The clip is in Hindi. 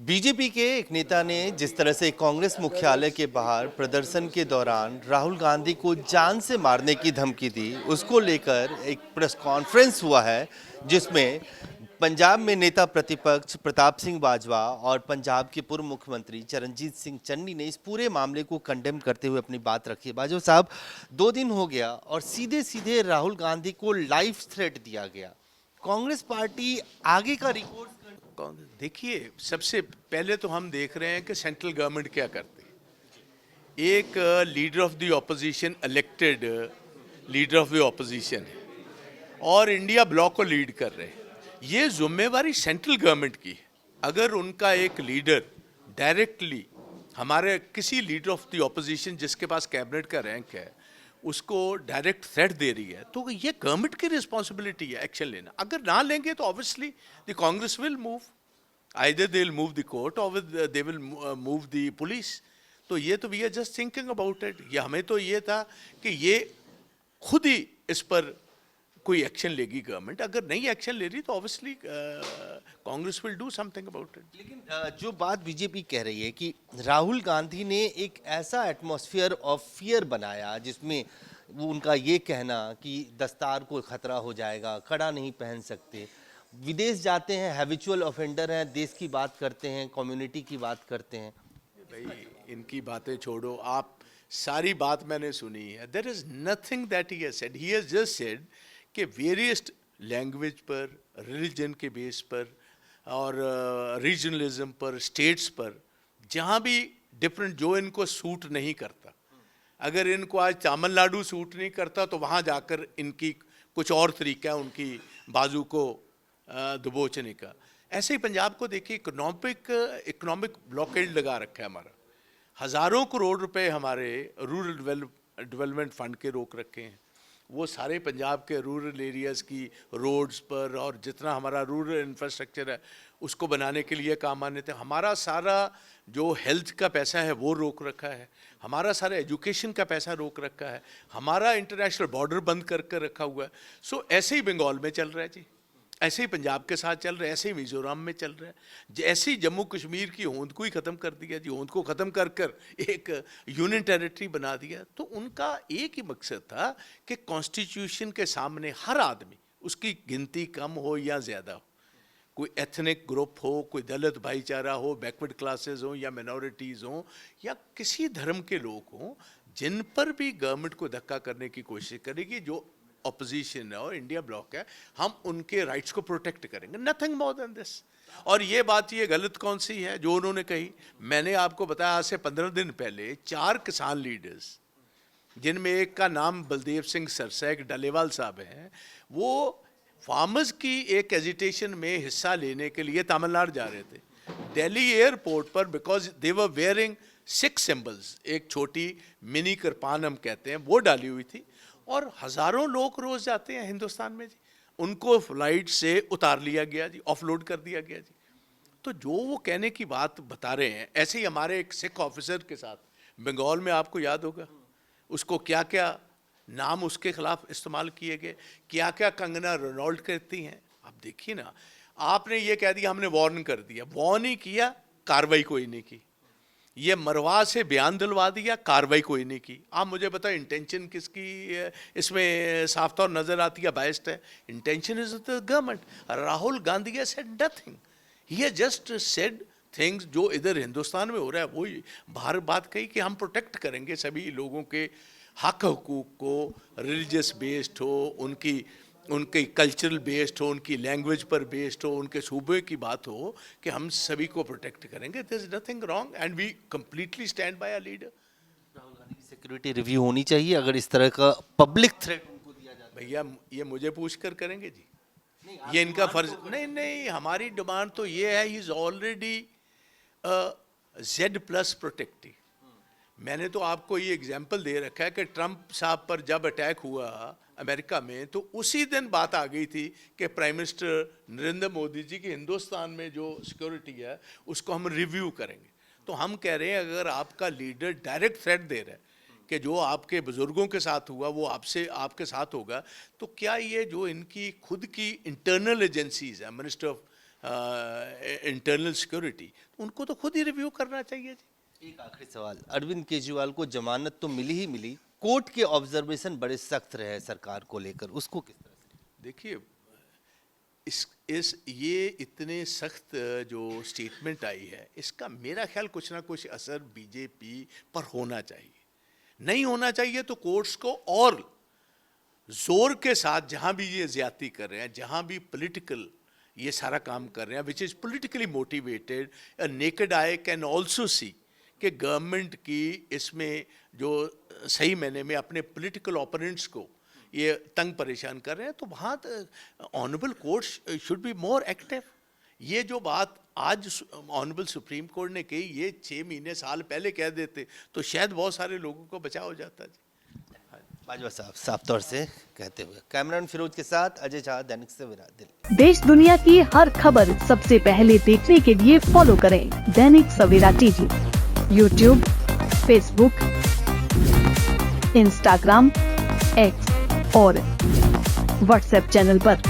बीजेपी के एक नेता ने जिस तरह से कांग्रेस मुख्यालय के बाहर प्रदर्शन के दौरान राहुल गांधी को जान से मारने की धमकी दी, उसको लेकर एक प्रेस कॉन्फ्रेंस हुआ है जिसमें पंजाब में नेता प्रतिपक्ष प्रताप सिंह बाजवा और पंजाब के पूर्व मुख्यमंत्री चरणजीत सिंह चन्नी ने इस पूरे मामले को कंडेम करते हुए अपनी बात रखी है। बाजवा साहब, 2 दिन हो गया और सीधे सीधे राहुल गांधी को लाइफ थ्रेट दिया गया। कांग्रेस पार्टी आगे का रिकॉर्ड देखिए, सबसे पहले तो हम देख रहे हैं कि सेंट्रल गवर्नमेंट क्या करती है। एक leader of the opposition, elected leader of the opposition है और इंडिया ब्लॉक को लीड कर रहे हैं। ये जिम्मेवारी सेंट्रल गवर्नमेंट की है। अगर उनका एक लीडर डायरेक्टली हमारे किसी लीडर ऑफ द ऑपोजिशन जिसके पास कैबिनेट का रैंक है उसको डायरेक्ट थ्रेट दे रही है, तो ये गवर्नमेंट की रिस्पॉन्सिबिलिटी है एक्शन लेना। अगर ना लेंगे तो obviously the Congress will move, either they will move the court और they will move the police. तो ये तो we are just thinking about it. ये हमें तो ये था कि ये खुद ही इस पर कोई एक्शन लेगी गवर्नमेंट। अगर नहीं एक्शन ले रही तो obviously Congress will do something about it. लेकिन जो बात बीजेपी कह रही है कि राहुल गांधी ने एक ऐसा एटमॉस्फेयर ऑफ फियर बनाया जिसमें वो उनका ये कहना कि दस्तार को खतरा हो जाएगा, कड़ा नहीं पहन सकते, विदेश जाते हैं, हैबिचुअल ऑफेंडर हैं, देश की बात करते हैं, कम्युनिटी की बात करते हैं। भाई इनकी बातें छोड़ो, आप सारी बात मैंने सुनी है। There is nothing that he has said. He has just said कि वेरियस लैंग्वेज पर, रिलीजन के बेस पर और रीजनलिज्म पर, स्टेट्स पर, जहाँ भी डिफरेंट जो इनको सूट नहीं करता, अगर इनको आज तमिलनाडु सूट नहीं करता तो वहाँ जाकर इनकी कुछ और तरीका है उनकी बाजू को दबोचने का। ऐसे ही पंजाब को देखिए, इकोनॉमिक ब्लॉकेज लगा रखा है हमारा। हज़ारों करोड़ रुपए हमारे रूरल डेवलपमेंट फंड के रोक रखे हैं। वो सारे पंजाब के रूरल एरियाज़ की रोड्स पर और जितना हमारा रूरल इंफ्रास्ट्रक्चर है उसको बनाने के लिए काम आने थे। हमारा सारा जो हेल्थ का पैसा है वो रोक रखा है, हमारा सारा एजुकेशन का पैसा रोक रखा है, हमारा इंटरनेशनल बॉर्डर बंद कर रखा हुआ है। सो ऐसे ही बंगाल में चल रहा है जी, ऐसे ही पंजाब के साथ चल रहा है, ऐसे ही मिजोरम में चल रहा है, ऐसे ही जम्मू कश्मीर की होंद को ही ख़त्म कर दिया जी। होंद को ख़त्म कर एक यूनियन टेरिटरी बना दिया। तो उनका एक ही मकसद था कि कॉन्स्टिट्यूशन के सामने हर आदमी, उसकी गिनती कम हो या ज़्यादा हो, कोई एथनिक ग्रुप हो, कोई दलित भाईचारा हो, बैकवर्ड क्लासेस हो या मिनॉरिटीज़ हो या किसी धर्म के लोग हों, जिन पर भी गवर्नमेंट को धक्का करने की कोशिश करेगी, जो ऑपोजिशन है और इंडिया ब्लॉक है, हम उनके राइट्स को प्रोटेक्ट करेंगे। Nothing more than this. और ये बात ये गलत कौन सी है जो उन्होंने कही? मैंने आपको बताया आज से 15 दिन पहले 4 किसान लीडर्स, जिनमें एक का नाम बलदेव सिंह सरसा, एक डलेवाल साहब हैं, वो फार्मर्स की एक एजिटेशन में हिस्सा लेने के लिए तमिलनाडु जा रहे थे। दिल्ली एयरपोर्ट पर because they were wearing 6 symbols, एक छोटी मिनी कृपान हम कहते हैं, वो डाली हुई थी। और हज़ारों लोग रोज़ जाते हैं हिंदुस्तान में जी, उनको फ्लाइट से उतार लिया गया जी, ऑफलोड कर दिया गया जी। तो जो वो कहने की बात बता रहे हैं, ऐसे ही हमारे एक सिख ऑफिसर के साथ बंगाल में, आपको याद होगा, उसको क्या क्या नाम उसके खिलाफ इस्तेमाल किए गए, क्या क्या कंगना रनौल्ट करती हैं। आप देखिए ना, आपने ये कह दिया हमने वार्न कर दिया, वार्न ही किया, कार्रवाई कोई नहीं की। ये मरवा से बयान दिलवा दिया, कार्रवाई कोई नहीं की। आप मुझे बताओ इंटेंशन किसकी इसमें साफ तौर नजर आती है? बायस्ड है। Intention is the government. Rahul Gandhi has said nothing, he has just said things जो इधर हिंदुस्तान में हो रहा है वही बाहर बात कही कि हम प्रोटेक्ट करेंगे सभी लोगों के हक हकूक़ को, रिलीजियस बेस्ड हो, उनकी कल्चरल बेस्ड हो, उनकी लैंग्वेज पर बेस्ड हो, उनके सूबे की बात हो, कि हम सभी को प्रोटेक्ट करेंगे। There is nothing wrong and we completely stand by our leader. Rahul Gandhi की सिक्योरिटी रिव्यू होनी चाहिए अगर इस तरह का पब्लिक थ्रेट उनको दिया जाता है। भैया ये मुझे पूछ कर करेंगे जी, नहीं, ये इनका फर्ज नहीं, हमारी डिमांड तो ये है, he is already Z+ protectee. मैंने तो आपको ये एग्जाम्पल दे रखा है कि ट्रंप साहब पर जब अटैक हुआ अमेरिका में, तो उसी दिन बात आ गई थी कि प्राइम मिनिस्टर नरेंद्र मोदी जी की हिंदुस्तान में जो सिक्योरिटी है उसको हम रिव्यू करेंगे। तो हम कह रहे हैं अगर आपका लीडर डायरेक्ट थ्रेट दे रहा है कि जो आपके बुजुर्गों के साथ हुआ वो आपके साथ होगा, तो क्या ये जो इनकी खुद की इंटरनल एजेंसीज है, मिनिस्टर ऑफ इंटरनल सिक्योरिटी, उनको तो खुद ही रिव्यू करना चाहिए जी। एक आखिरी सवाल, अरविंद केजरीवाल को जमानत तो मिली ही मिली, कोर्ट के ऑब्जर्वेशन बड़े सख्त रहे सरकार को लेकर, उसको किस तरह से? देखिए, ये इतने सख्त जो स्टेटमेंट आई है, इसका मेरा ख्याल कुछ ना कुछ असर बीजेपी पर होना चाहिए। नहीं होना चाहिए तो कोर्ट्स को और जोर के साथ, जहां भी ये ज्यादती कर रहे हैं, जहां भी पॉलिटिकल ये सारा काम कर रहे हैं, which is politically motivated, a naked I can also see कि गवर्नमेंट की इसमें जो सही मायने में अपने पॉलिटिकल ओपोनेंट्स को ये तंग परेशान कर रहे हैं, तो वहाँ honourable court should be more active. ये जो बात आज ऑनरेबल सुप्रीम कोर्ट ने कही, ये 6 महीने साल पहले कह देते तो शायद बहुत सारे लोगों को बचाव हो जाता जी। बाजवा साहब साफ तौर से कहते हुए। कैमरामैन फिरोज के साथ अजय झा, दैनिक सवेरा दिल्ली। देश दुनिया की हर खबर सबसे पहले देखने के लिए फॉलो करें Dainik Savera TV, YouTube, Facebook, Instagram, X और व्हाट्सएप चैनल पर।